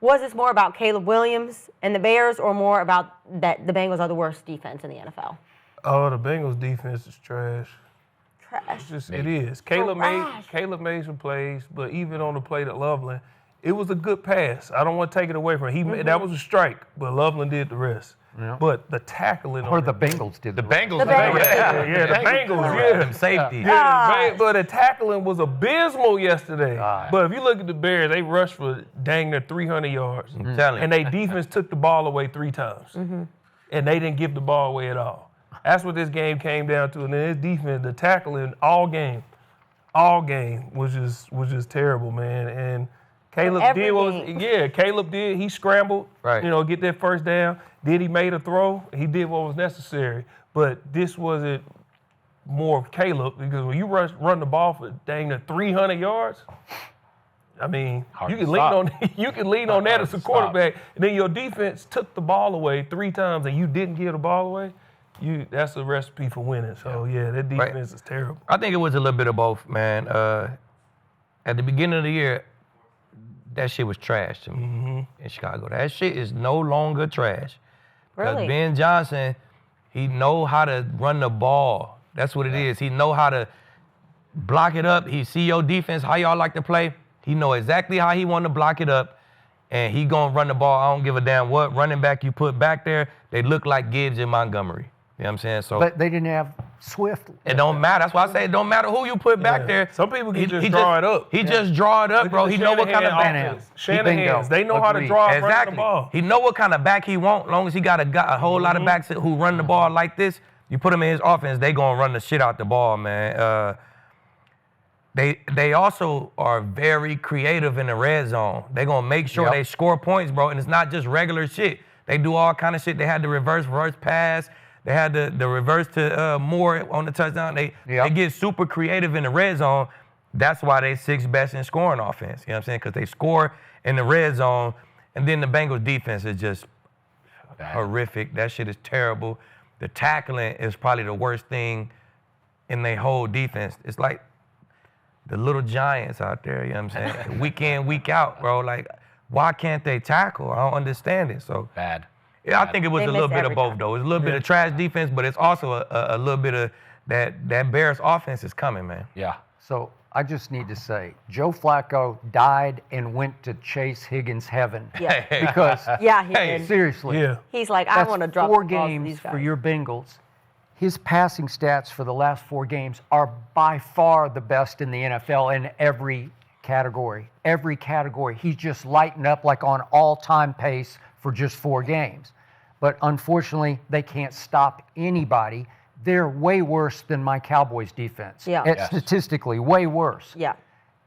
Was this more about Caleb Williams and the Bears, or more about that the Bengals are the worst defense in the NFL? Oh, the Bengals defense is trash. Trash. It is. Caleb made some plays, but even on the play to Loveland, it was a good pass. I don't want to take it away from him. That was a strike, but Loveland did the rest. Yeah. But the tackling or the Bengals did. The Bengals. The Bengals. The Bengals. Them safety. But the tackling was abysmal yesterday. But if you look at the Bears, they rushed for dang near 300 yards. I'm telling you. And their defense took the ball away 3 times. And they didn't give the ball away at all. That's what this game came down to. And then his defense, the tackling all game was just terrible, man. And Caleb did. He scrambled, get that first down. Then he made a throw. He did what was necessary. But this wasn't more of Caleb, because when you run the ball for dang near 300 yards, I mean, you can lean on that as a quarterback. And then your defense took the ball away 3 times and you didn't give the ball away. That's a recipe for winning. So, that defense is terrible. I think it was a little bit of both, man. At the beginning of the year, that shit was trash to me in Chicago. That shit is no longer trash. Because Ben Johnson, he know how to run the ball. That's what it is. He know how to block it up. He see your defense, how y'all like to play. He know exactly how he want to block it up. And he gonna run the ball. I don't give a damn what running back you put back there. They look like Gibbs and Montgomery. You know what I'm saying? So, but they didn't have Swift. It don't matter. That's why I say it don't matter who you put back there. Some people can just draw it up. He just draw it up, bro. He know what kind of back. Shanahan's. They know how to draw the ball. He know what kind of back he want. As long as he got a whole lot of backs who run the ball like this, you put him in his offense, they gonna run the shit out the ball, man. They also are very creative in the red zone. They gonna make sure they score points, bro. And it's not just regular shit. They do all kind of shit. They had the reverse pass. They had the reverse to Moore on the touchdown. They get super creative in the red zone. That's why they 6th best in scoring offense. You know what I'm saying? Because they score in the red zone. And then the Bengals defense is just horrific. That shit is terrible. The tackling is probably the worst thing in their whole defense. It's like the little giants out there, you know what I'm saying? Week in, week out, bro. Like, why can't they tackle? I don't understand it. So bad. Yeah, I think it was a little bit of both, though. It's a little bit of trash defense, but it's also a little bit of that Bears offense is coming, man. Yeah. So I just need to say, Joe Flacco died and went to Chase Higgins heaven. Yeah. Because he did. Seriously. He's like, I want to drop 4 the balls to games these guys. for your Bengals. His passing stats for the last 4 games are by far the best in the NFL in every category. Every category. He's just lighting up like on all-time pace for just 4 games. But unfortunately, they can't stop anybody. They're way worse than my Cowboys defense. Yeah. Statistically, way worse. Yeah.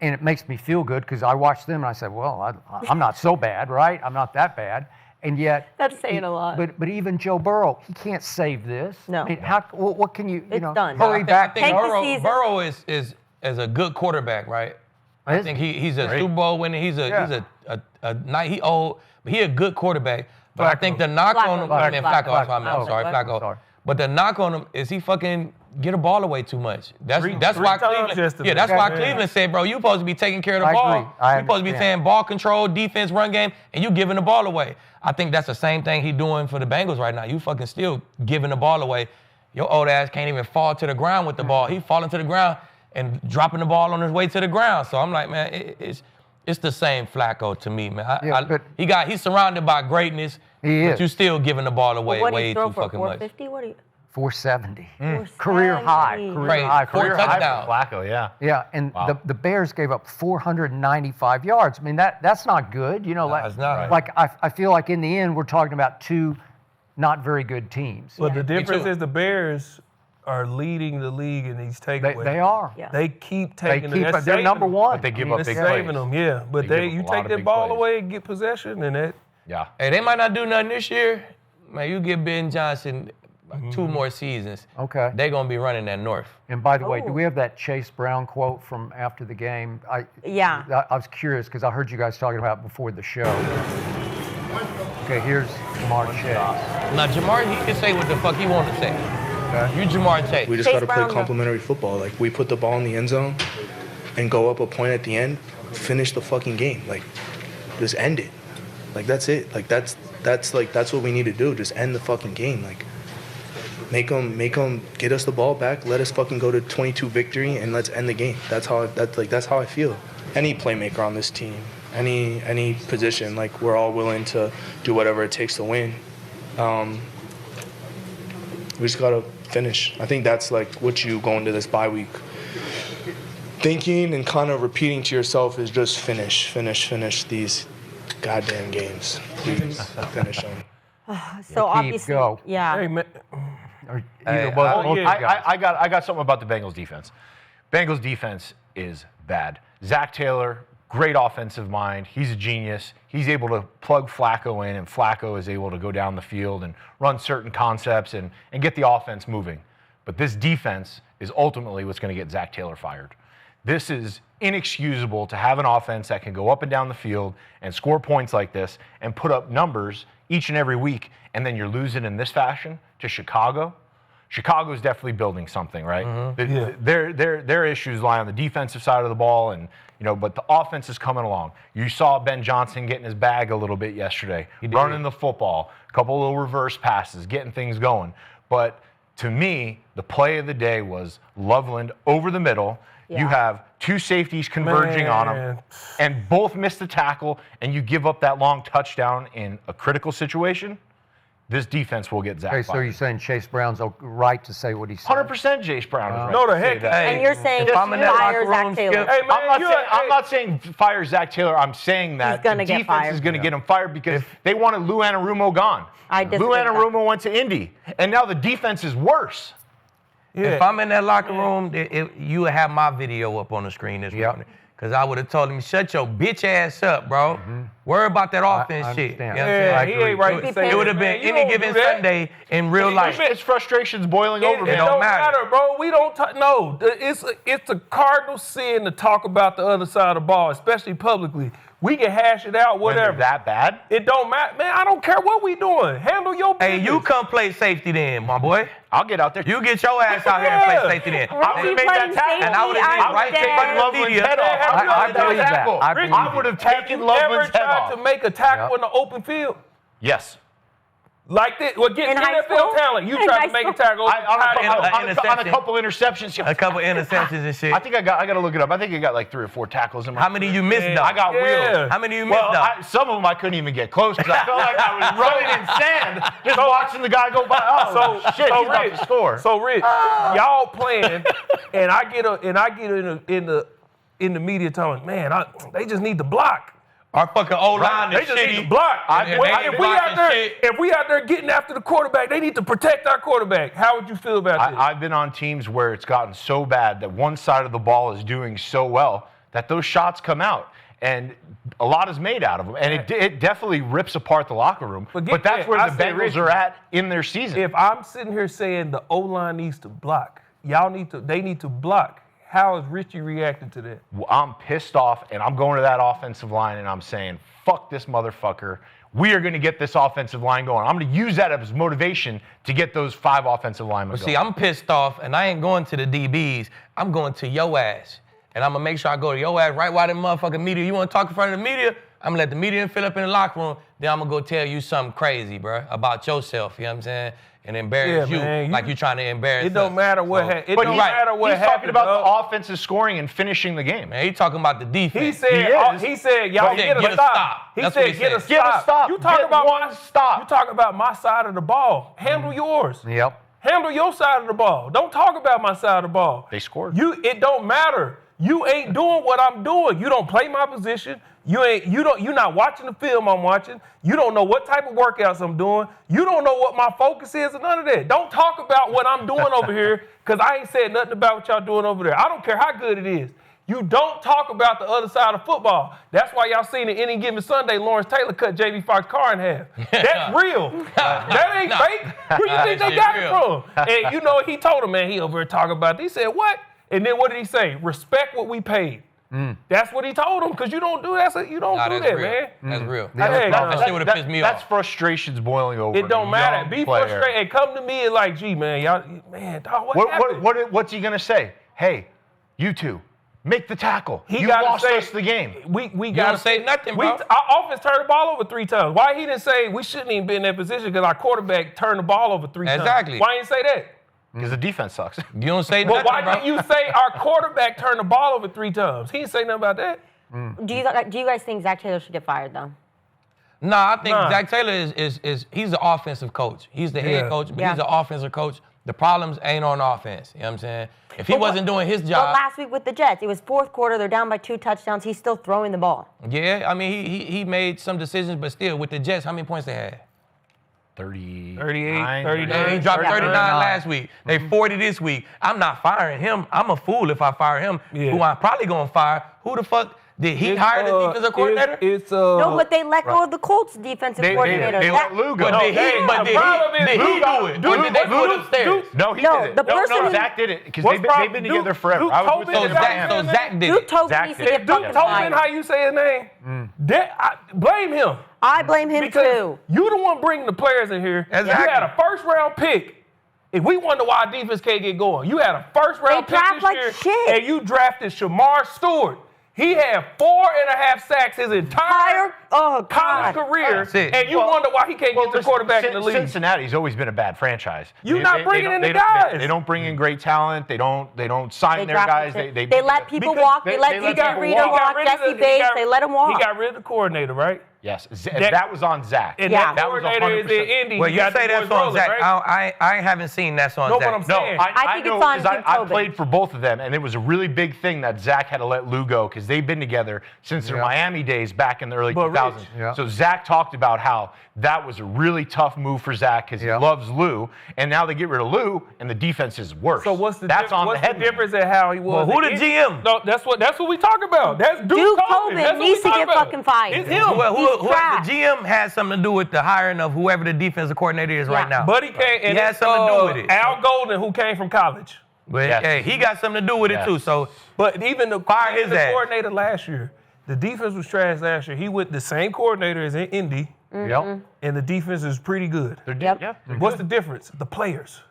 And it makes me feel good because I watched them and I said, well, I'm not so bad, right? I'm not that bad. And yet, that's saying a lot. But even Joe Burrow, he can't save this. No. I mean, what can you? It's done. Hurry back. I think Burrow is a good quarterback, right? I think he's a Super Bowl winner. He's a good quarterback. But I think the knock on him, Flacco. But the knock on him is he fucking get a ball away too much. That's why Cleveland. That's why Cleveland said, bro, you supposed to be taking care of the ball. You supposed to be saying ball control, defense, run game, and you giving the ball away. I think that's the same thing he doing for the Bengals right now. You fucking still giving the ball away. Your old ass can't even fall to the ground with the ball. He falling to the ground and dropping the ball on his way to the ground. So I'm like, man, it's the same Flacco to me, man. He's surrounded by greatness, but you still giving the ball away way too fucking much. 450? What are you? 470. Career high. Career high. Career touchdown. Flacco, yeah. Yeah, and the Bears gave up 495 yards. I mean, that's not good. You know, that's not. Like I feel like in the end we're talking about 2 not very good teams. But the difference is the Bears are leading the league in these takeaways. They are. Yeah. They keep taking them. They're number 1. But they give up big saving plays. them, yeah. But you take that ball away and get possession, and that. Yeah. Hey, they might not do nothing this year. Man, you give Ben Johnson 2 more seasons. Okay. They're going to be running that north. And by the way, do we have that Chase Brown quote from after the game? I was curious because I heard you guys talking about it before the show. Okay, here's Jamar Chase. Now, Jamar, he can say what the fuck he want to say. Okay. You Jamar Chase. We just got to play complementary football. Like, we put the ball in the end zone and go up a point at the end, finish the fucking game. Like, just end it. Like that's it. Like that's what we need to do. Just end the fucking game. Like make them get us the ball back. Let us fucking go to 22 victory and let's end the game. That's how I feel. Any playmaker on this team, any position, like we're all willing to do whatever it takes to win. We just gotta finish. I think that's like what you go into this bye week thinking and kind of repeating to yourself is just finish these goddamn games. Please finish them. So obviously, go. yeah. Hey, man. Or either both yeah. guys. I got something about the Bengals defense. Bengals defense is bad. Zach Taylor, great offensive mind. He's a genius. He's able to plug Flacco in, and Flacco is able to go down the field and run certain concepts and get the offense moving. But this defense is ultimately what's going to get Zach Taylor fired. This is inexcusable to have an offense that can go up and down the field and score points like this and put up numbers each and every week, and then you're losing in this fashion to Chicago. Chicago's definitely building something, right? Mm-hmm. Their issues lie on the defensive side of the ball, and but the offense is coming along. You saw Ben Johnson getting his bag a little bit yesterday, running the football, a couple little reverse passes, getting things going. But to me, the play of the day was Loveland over the middle. Yeah. You have two safeties converging on him, and both missed the tackle, and you give up that long touchdown in a critical situation. This defense will get Zach Okay, so fired. you're saying Chase Brown's right to say what he said? 100% Chase Brown is right. No, the to say heck. that. And you're saying if I'm in that fire locker room, Zach Taylor. Hey, man, I'm not saying fire Zach Taylor. I'm saying that He's gonna the get defense fired. is going to get him fired because they wanted Lou Anarumo gone. I disagree Lou with that. Anarumo went to Indy, and now the defense is worse. If I'm in that locker room, you would have my video up on the screen this morning. Because I would have told him, shut your bitch ass up, bro. Worry about that offense I shit. You know understand. what I'm saying? He ain't right to say It would have that. been You any don't given do that. Sunday in real life. His frustration's boiling over, It man. don't matter. matter, bro. We don't no. It's a cardinal sin to talk about the other side of the ball, especially publicly. We can hash it out, When they're whatever. that bad? It don't matter, man. I don't care what we doing. Handle your business. Hey, you come play safety then, my boy. I'll get out there. You get your ass out here and play safety then. I would have made that tackle. And I would have been right there taken in the Loveland's media. head off. I believe that. I believe I would have taken Loveland's Ever head tried off. to make a tackle in the open field? Yes. Like this? Well, get In high NFL school? talent. You In tried high to make a school? tackle. On a interception. couple interceptions. A couple interceptions and shit. I think I got to look it up. I think I got like 3 or 4 tackles in my. How many you missed though? I got wheels. How many you missed Well, though? some of them I couldn't even get close because I felt like I was running in sand just watching the guy go by. Oh, shit, he's about to score. So Rich, y'all playing, and I get in the media telling, man, they just need to block. Our fucking O-line They is just need to shitty. block. And If we out there getting after the quarterback, they need to protect our quarterback. How would you feel about this? I've been on teams where it's gotten so bad that one side of the ball is doing so well that those shots come out. And a lot is made out of them. And it definitely rips apart the locker room. But that's where the Bengals are at in their season. If I'm sitting here saying the O-line needs to block, they need to block. How is Richie reacting to that? I'm pissed off, and I'm going to that offensive line, and I'm saying, fuck this motherfucker. We are going to get this offensive line going. I'm going to use that as motivation to get those 5 offensive linemen going. See, I'm pissed off, and I ain't going to the DBs. I'm going to your ass. And I'm going to make sure I go to your ass right while the motherfucking media. You want to talk in front of the media? I'm going to let the media fill up in the locker room. Then I'm going to go tell you something crazy, bro, about yourself. You know what I'm saying? And embarrass you like you trying to embarrass It don't us. matter what happened. It don't matter what He's happened. talking about dog. the offensive scoring and finishing the game. Man, he talking about the defense. He said, y'all get a stop. He That's what said, he get a said. Get a stop. You talking Get about one stop. You talking about my side of the ball. Handle yours. Yep. Handle your side of the ball. Don't talk about my side of the ball. They scored. It don't matter. You ain't doing what I'm doing. You don't play my position. You're not watching the film I'm watching. You don't know what type of workouts I'm doing. You don't know what my focus is or none of that. Don't talk about what I'm doing over here, because I ain't said nothing about what y'all doing over there. I don't care how good it is. You don't talk about the other side of football. That's why y'all seen it any given Sunday, Lawrence Taylor cut J.B. Fox's car in half. That's real. That ain't fake. Where you think they got it from? And you know what he told him, man, he over here talking about it. He said, what? And then what did he say? Respect what we paid. That's what he told him, because you don't do that. You don't do that, real. man. That's real. That shit would have pissed me That's off. frustrations boiling over. It don't in a matter. young Be player. frustrated and come to me and like, gee, man, y'all, man, dog, what happened? What's he gonna say? Hey, you two, Make the tackle. He You gotta lost say- us the game. We You got don't say nothing, bro. Our offense turned the ball over 3 times. Why he didn't say we shouldn't even be in that position because our quarterback turned the ball over 3 times? Exactly. Why didn't say that? Because the defense sucks. You don't say But nothing, why bro. didn't you say our quarterback turned the ball over 3 times? He didn't say nothing about that. Do you guys think Zach Taylor should get fired though? Nah, I think Nah. Zach Taylor is he's the offensive coach. He's the head Yeah. coach, but Yeah. he's the offensive coach. The problems ain't on offense. You know what I'm saying? If he But wasn't doing his But job, last week with the Jets, it was fourth quarter. They're down by 2 touchdowns. He's still throwing the ball. yeah, I mean he made some decisions, but still with the Jets, how many points they had? 38, 39. 39. He dropped 39 39. last week. They 40 this week. I'm not firing him. I'm a fool if I fire him. Yeah. Who I'm probably gonna fire. Who the fuck did he hire the defensive coordinator? No, but they let go of the Colts defensive coordinator. They That- let Lou go. But did he? hey, But the did problem is he Lou do got- it? Dude, Or did they do it Dude, upstairs? No, he No, did it. the person who- Zach did it because What's they've been Duke- together forever. Duke I was told with me them So that in Zach- Miami. Zach did Duke it. Tobin Zach needs to did get it. fucking Duke Tobin, fired. how you say his name? Blame him. I blame him Because too. you the one bringing the players in here. Exactly. You had a first-round pick. If we wonder why our defense can't get going, you had a first-round They pick draft this like year, shit. and you drafted Shamar Stewart. He had 4.5 sacks his entire Oh, college God. career, That's it. and you wonder why he can't get the listen, quarterback in the league. Cincinnati's always been a bad franchise. You not bringing in the don't- guys. They don't bring in great talent. They don't sign They their draft guys. like shit. They let people because walk. They let let DJ people Reader walk. walk. Jesse Bates. They let him walk. He got rid of the coordinator, right? Yes, that was on Zach. And Yeah. that was coordinator is in 100%. Indy. Well, He you got say the that's boys on rolling, Zach. right? I haven't seen that's on No, Zach. but I'm No, saying. I think know it's on 'cause Duke I Tobin. played for both of them, and it was a really big thing that Zach had to let Lou go because they've been together since their Miami days back in the early But 2000s. Rich- Yeah. So Zach talked about how that was a really tough move for Zach because Yeah. he loves Lou, and now they get rid of Lou, and the defense is worse. So what's the That's difference in how he was? Well, who in the Indy? GM? No, that's what we talk about. That's Duke Tobin. Tobin That's what we needs to talk get about. fucking fired. It's him. Who trash. the GM had something to do with the hiring of whoever the defensive coordinator is right Yeah. now. But he came and He had it's, something to do with it. Al Golden, who came from college. But Yes. hey, he got something to do with Yes. it too. So But even the Fire his ass. coordinator last year, the defense was trash last year. He went the same coordinator as in Indy, Yep. and the defense is pretty good. Yep. Yeah. What's the difference? The players.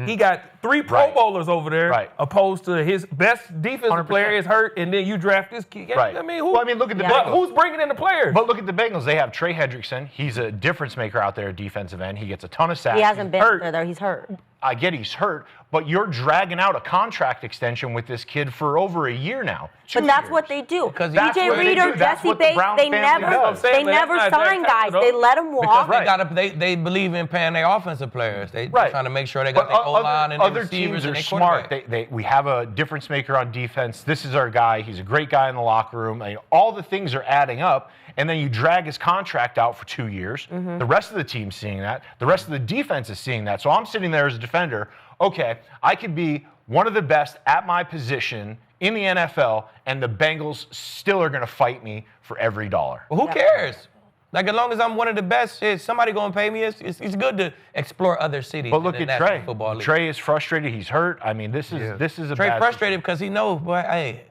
He got 3 Pro Right. Bowlers over there, Right. opposed to his best defensive 100%. player is hurt, and then you draft this kid. Right. I mean, who? Well, I mean, look at the but Bengals. who's bringing in the players? But look at the Bengals. They have Trey Hendrickson. He's a difference maker out there at defensive end. He gets a ton of sacks. He hasn't been hurt. there though. He's hurt. I get he's hurt, but you're dragging out a contract extension with this kid for over a year now. But that's what they do. Because that's DJ what they Reader, do. That's Jesse what the Bates, Brown they family never, does. they Saying, but never that's not sign Jack guys. Taylor, They though. let them because walk. they believe in paying their offensive players. They Right. trying to make sure they got But their O line and their other receivers teams and are their smart. quarterback. We have a difference maker on defense. This is our guy. He's a great guy in the locker room. I mean, all the things are adding up, and then you drag his contract out for 2 years. The rest of the team's seeing that. The rest of the defense is seeing that. So I'm sitting there as a defender. Okay, I could be one of the best at my position in the NFL, and the Bengals still are going to fight me for every dollar. Well, who cares? Like, as long as I'm one of the best, shit, somebody gonna pay me. It's good to explore other cities. But in look the at National Trey. Football League. Trey is frustrated. He's hurt. I mean, this is a Trey bad frustrated because he knows, boy, hey,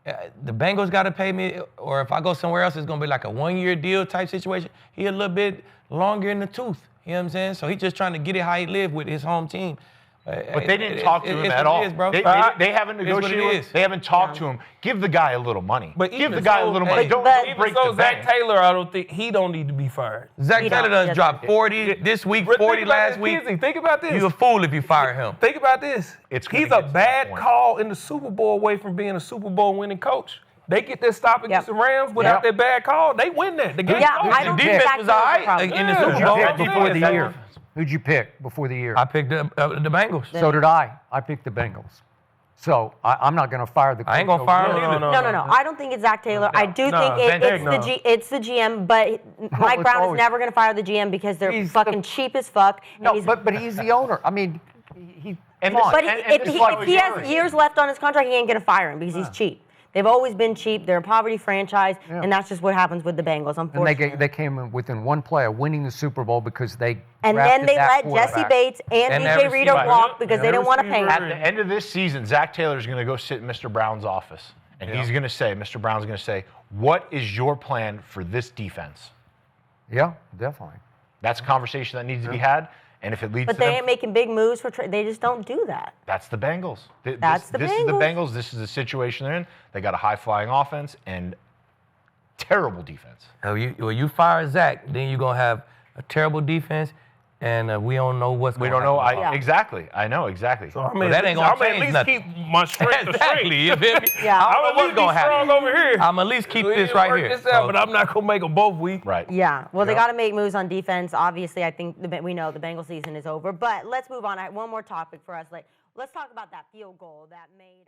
the Bengals got to pay me, or if I go somewhere else, it's gonna be like a 1-year deal type situation. He a little bit longer in the tooth. You know what I'm saying? So he's just trying to get it how he live with his home team. But they didn't talk to him at all. They haven't It is what it negotiated. is. They haven't talked to him. Give the guy a little money. But give even the guy a so- little money. Hey, Don't but- Even break so, the Zach bank. Taylor, I don't think he don't need to be fired. Zach He Taylor don't- done dropped 40 this week, But 40 think about last this, week. Kizzy. Think about this. You a fool if you fire him. Think about this. It's gonna He's get a to that bad point. call in the Super Bowl away from being a Super Bowl winning coach. They get their stop against Yep. the Rams without Yep. their bad call. They win that. The game Yeah, over. I don't The think defense Zach was Taylor's all the right problem. in the Yeah. Super Who'd Bowl. you Pick pick before the That's year. all. Who'd you pick before the year? I picked the Bengals. So did I. I picked the Bengals. So I'm not going to fire the coach. I ain't gonna fire him either. No. I don't think it's Zach Taylor. I do No, think heck no. it's the GM, but Mike it's Brown is always- never going to fire the GM because they're He's fucking the- cheap as fuck. And No, he's, but he's the owner. I mean, he And come on. but and if this he, is why if we he has worry. years left on his contract, he ain't going to fire him because he's cheap. They've always been cheap. They're a poverty franchise, and that's just what happens with the Bengals, And unfortunately. they came in within one play of winning the Super Bowl because they And then drafted they that let Jesse quarterback. Bates and And DJ that Reader receiver. walk because And they that didn't want to pay receiver. him. At the end of this season, Zach Taylor's going to go sit in Mr. Brown's office, and he's going to say, Mr. Brown's going to say, what is your plan for this defense? Yeah, definitely. That's a conversation that needs to be had. And if it leads But to they them, ain't making big moves they just don't do that. that's the Bengals. That's the This is the Bengals. Bengals. This is the situation they're in. They got a high-flying offense and terrible defense. When you fire Zach, then you're going to have a terrible defense, and we don't know what's We going don't to happen. know. Exactly. I know exactly. So I mean, that ain't gonna I'm at change least nothing. keep my strength to strength. Exactly. You feel me? Yeah. I don't know I'm what's at least going be to happen. strong over here. I'm at least keep We this can right work here. this out, So- but I'm not gonna make them both weak. Right. Yeah, well, they Yeah. got to make moves on defense. Obviously, I think we know the Bengal season is over. But let's move on. I have one more topic for us. Let's talk about that field goal that made